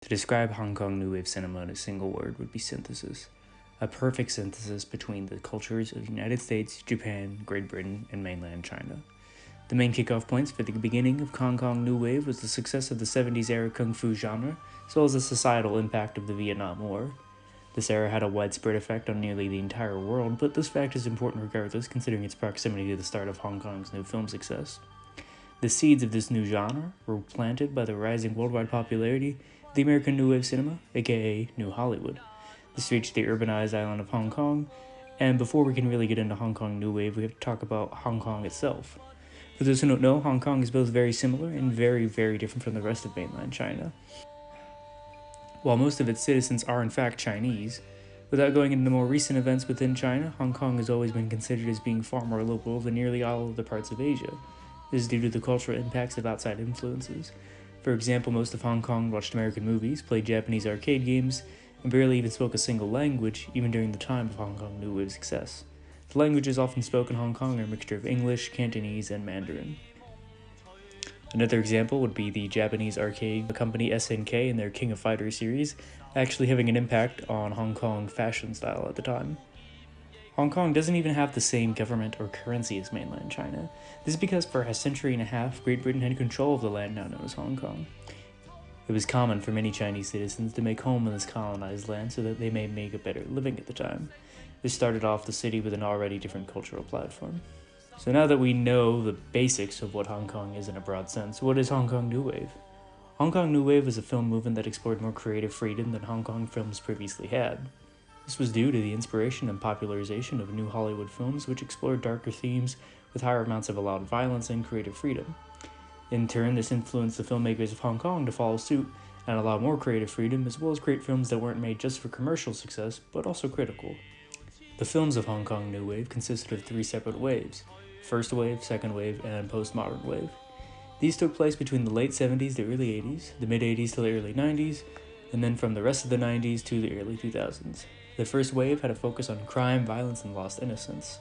To describe Hong Kong New Wave cinema in a single word would be synthesis. A perfect synthesis between the cultures of the United States, Japan, Great Britain, and mainland China. The main kickoff points for the beginning of Hong Kong New Wave was the success of the 70s era kung fu genre, as well as the societal impact of the Vietnam War. This era had a widespread effect on nearly the entire world, but this fact is important regardless considering its proximity to the start of Hong Kong's new film success. The seeds of this new genre were planted by the rising worldwide popularity of the American New Wave cinema, aka New Hollywood. This reached the urbanized island of Hong Kong, and before we can really get into Hong Kong New Wave, we have to talk about Hong Kong itself. For those who don't know, Hong Kong is both very similar and very, very different from the rest of mainland China. While most of its citizens are in fact Chinese, without going into more recent events within China, Hong Kong has always been considered as being far more local than nearly all of the parts of Asia. This is due to the cultural impacts of outside influences. For example, most of Hong Kong watched American movies, played Japanese arcade games, and barely even spoke a single language, even during the time of Hong Kong New Wave success. The languages often spoken in Hong Kong are a mixture of English, Cantonese, and Mandarin. Another example would be the Japanese arcade company SNK and their King of Fighters series, actually having an impact on Hong Kong fashion style at the time. Hong Kong doesn't even have the same government or currency as mainland China. This is because for a century and a half, Great Britain had control of the land now known as Hong Kong. It was common for many Chinese citizens to make home in this colonized land so that they may make a better living at the time. This started off the city with an already different cultural platform. So now that we know the basics of what Hong Kong is in a broad sense, what is Hong Kong New Wave? Hong Kong New Wave was a film movement that explored more creative freedom than Hong Kong films previously had. This was due to the inspiration and popularization of new Hollywood films which explored darker themes with higher amounts of allowed violence and creative freedom. In turn, this influenced the filmmakers of Hong Kong to follow suit and allow more creative freedom, as well as create films that weren't made just for commercial success, but also critical. The films of Hong Kong New Wave consisted of three separate waves: First Wave, Second Wave, and Postmodern Wave. These took place between the late 70s to early 80s, the mid 80s to the early 90s, and then from the rest of the 90s to the early 2000s. The first wave had a focus on crime, violence, and lost innocence.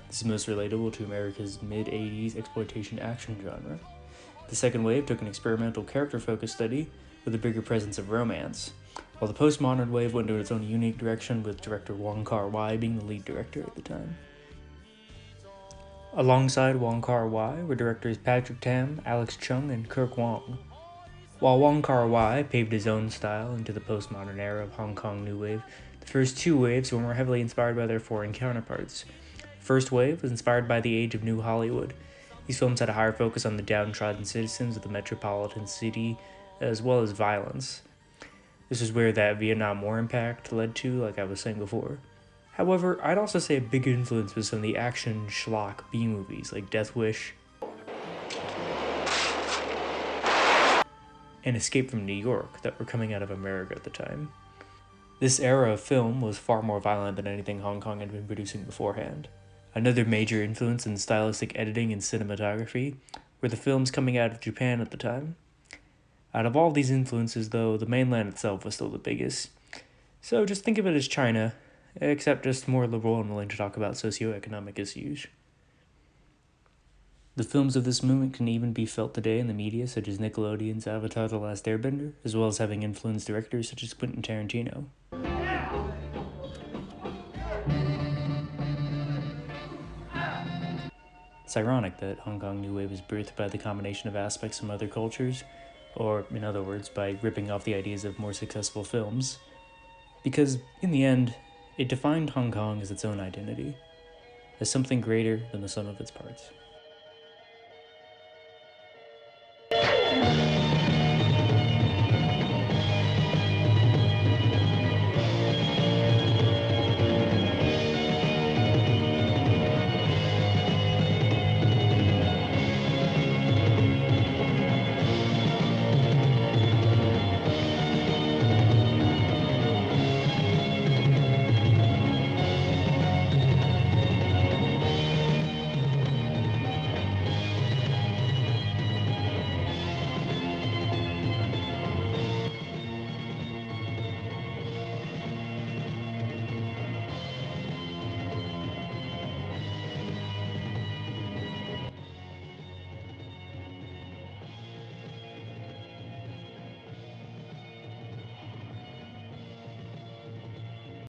This is most relatable to America's mid-80s exploitation action genre. The second wave took an experimental character-focused study with a bigger presence of romance, while the postmodern wave went in its own unique direction with director Wong Kar-wai being the lead director at the time. Alongside Wong Kar-wai were directors Patrick Tam, Alex Chung, and Kirk Wong. While Wong Kar-wai paved his own style into the postmodern era of Hong Kong New Wave, the first two waves were more heavily inspired by their foreign counterparts. First wave was inspired by the age of New Hollywood. These films had a higher focus on the downtrodden citizens of the metropolitan city, as well as violence. This is where that Vietnam War impact led to, like I was saying before. However, I'd also say a big influence was some of the action schlock B-movies like Death Wish and Escape from New York that were coming out of America at the time. This era of film was far more violent than anything Hong Kong had been producing beforehand. Another major influence in stylistic editing and cinematography were the films coming out of Japan at the time. Out of all these influences, though, the mainland itself was still the biggest. So just think of it as China, except just more liberal and willing to talk about socioeconomic issues. The films of this movement can even be felt today in the media, such as Nickelodeon's Avatar: The Last Airbender, as well as having influenced directors such as Quentin Tarantino. It's ironic that Hong Kong New Wave is birthed by the combination of aspects from other cultures, or in other words, by ripping off the ideas of more successful films, because in the end, it defined Hong Kong as its own identity, as something greater than the sum of its parts.